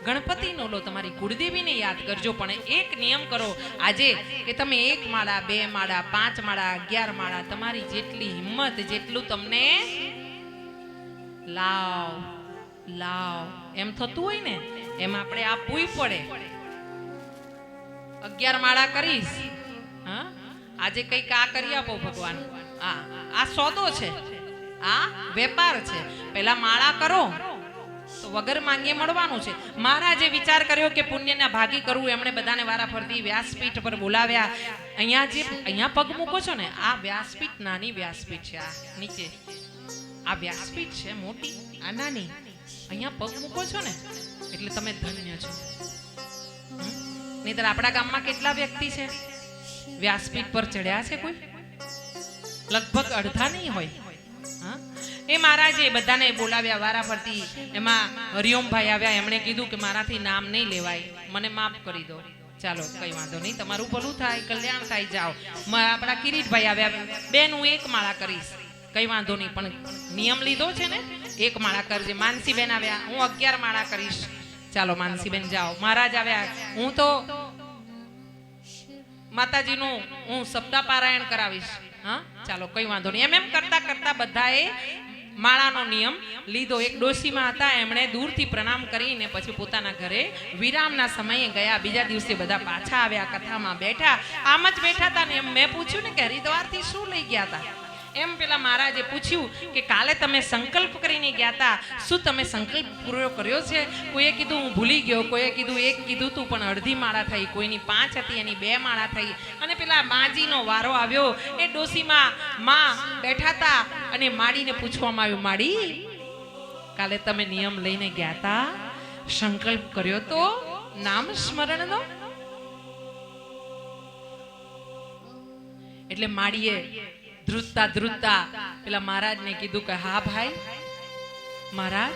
ગણપતિનો લો, તમારી કુળદેવીને યાદ કરજો, પણ એક નિયમ કરો આજે કે તમે 1 માળા 2 માળા 5 માળા 11 માળા તમારી જેટલી હિંમત, જેટલું તમને લાવ લાવ એમ થતું હોય ને એમ આપણે આપવું પડે. 11 માળા કરીશ, હા આજે કઈક આ કરી આપો ભગવાન, આ સોદો છે, આ વેપાર છે. પેલા માળા કરો તો વગર માંગે મળવાનું છે. મહારાજે વિચાર કર્યો કે પુણ્યના ભાગી કરવું. એમણે બધાને વારા ફરતી વ્યાસપીઠ પર બોલાવ્યા. અહીંયા પગ મૂકો છો ને, આ વ્યાસપીઠ નાની વ્યાસપીઠ છે, આ નીચે આ વ્યાસપીઠ છે મોટી, આ નાની. અહીંયા પગ મૂકો છો ને એટલે તમે ધન્ય છો. નહીતર આપણા ગામમાં કેટલા વ્યક્તિ છે વ્યાસપીઠ પર ચડ્યા છે? કોઈ લગભગ અડધા નહીં હોય. હા, એ મહારાજે બધાને બોલાવ્યા વારા ફરતી. એમાં હરિઓમભાઈ આવ્યા. એમણે કીધું કે મારાથી નામ નહીં લેવાય, મને માફ કરી દો. ચાલો કઈ વાંધો નહીં, તમારું ભલું થાય, કલ્યાણ થાય, જાઓ. આપણા કિરીટભાઈ આવ્યા. બેન હું 1 માળા કરીશ. કઈ વાંધો નહીં, પણ નિયમ લીધો છે ને, 1 માળા કરજે. માનસીબેન આવ્યા, હું 11 માળા કરીશ. ચાલો માનસીબેન જાઓ. મહારાજ આવ્યા, હું તો માતાજીનું હું સપ્તાહ પારાયણ કરાવીશ. હા ચાલો કઈ વાંધો નહીં. એમ કરતા કરતા બધાએ માળાનો નિયમ લીધો. એક ડોશીમાં હતા, એમણે દૂરથી પ્રણામ કરીને પછી પોતાના ઘરે વિરામના સમયે ગયા. બીજા દિવસે બધા પાછા આવ્યા, કથામાં બેઠા. આમ જ બેઠા હતા ને એમ મેં પૂછ્યું ને કે હરિદ્વારથી શું લઈ ગયા હતા? એમ પેલા મહારાજે પૂછ્યું કે કાલે તમે સંકલ્પ કરીને ગયા હતા, શું તમે સંકલ્પ પૂરો કર્યો છે? કોઈએ કીધું હું ભૂલી ગયો, કોઈએ કીધું 1 કીધું તું પણ અડધી માળા થઈ, કોઈની 5 હતી એની 2 માળા થઈ. અને પેલા માજીનો વારો આવ્યો. એ ડોશીમાં માં બેઠા હતા અને માડીને પૂછવામાં આવ્યું, માડી કાલે તમે નિયમ લઈને ગયા હતા, સંકલ્પ કર્યો તો નામ સ્મરણનો? એટલે માડીએ ધ્રુજતા ધ્રુજતા પેલા મહારાજને કીધું કે હા ભાઈ મહારાજ,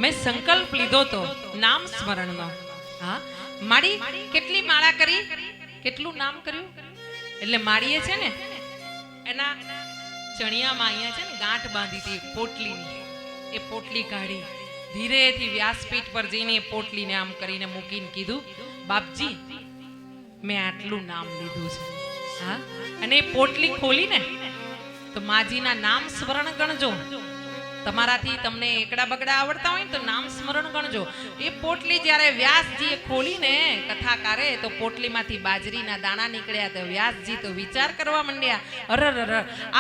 મેં સંકલ્પ લીધો તો નામ સ્મરણનો. હા માડી કેટલી માળા કરી, કેટલું નામ કર્યું? એટલે માડીએ છે ને એના ચણિયામાં અહીંયા છે ને ગાંઠ બાંધી હતી પોટલીની. એ પોટલી કાઢી ધીરેથી વ્યાસપીઠ પર જઈને એ પોટલીને આમ કરીને મૂકીને કીધું, બાપજી મેં આટલું નામ લીધું છે. હા, અને એ પોટલી ખોલીને તો માજીના નામ સ્મરણ ગણજો. તમારાથી તમને એકડા બગડા આવડતા હોય ને તો નામ સ્મરણ ગણજો. એ પોટલી જ્યારે વ્યાસજીએ ખોલીને કથાકારે તો પોટલીમાંથી બાજરીના દાણા નીકળ્યા. તો વ્યાસજી તો વિચાર કરવા માંડ્યા, અરર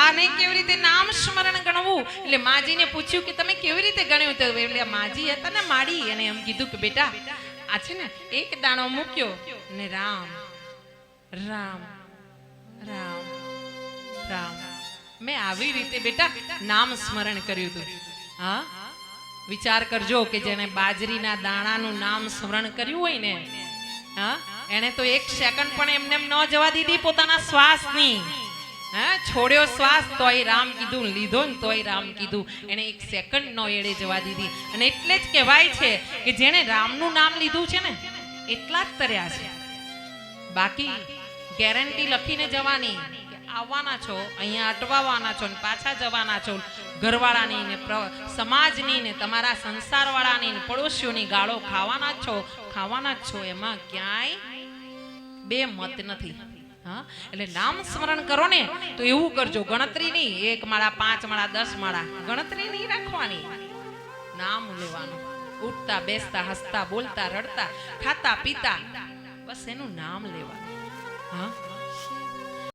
આને કેવી રીતે નામ સ્મરણ ગણવું? એટલે માજીને પૂછ્યું કે તમે કેવી રીતે ગણ્યું? તો એટલે માજી હતા ને માડી, એને એમ કીધું કે બેટા આ છે ને 1 દાણો મૂક્યો ને રામ રામ રામ રામ, મેં આવી રીતે બેટા નામ સ્મરણ કર્યું હતું. હા વિચાર કરજો કે જેને બાજરીના દાણાનું નામ સ્મરણ કર્યું હોય ને, હા એને તો 1 સેકન્ડ પણ એમને ન જવા દીધી પોતાના શ્વાસની. હા છોડ્યો શ્વાસ તોય રામ કીધું, લીધો ને તોય રામ કીધું. એને 1 સેકન્ડ નો એડે જવા દીધી. અને એટલે જ કહેવાય છે કે જેને રામનું નામ લીધું છે ને એટલા જ તર્યા છે. બાકી ગેરંટી લખીને જવાની, આવવાના છો, અહીંયા અટવાવાના છો ને પાછા જવાના છો. ઘરવાળાની ને સમાજની ને તમારા સંસારવાળાની ને પડોશીઓની ગાળો ખાવાના જ છો. એમાં ક્યાંય 2 મત નથી. હા એટલે નામ સ્મરણ કરો ને તો એવું કરજો, ગણતરી નહીં 1 માળા 5 માળા 10 માળા ગણતરી નહીં રાખવાની. નામ લેવાનું, ઉઠતા બેસતા હસતા બોલતા રડતા ખાતા પીતા બસ એનું નામ લેવાનું. હા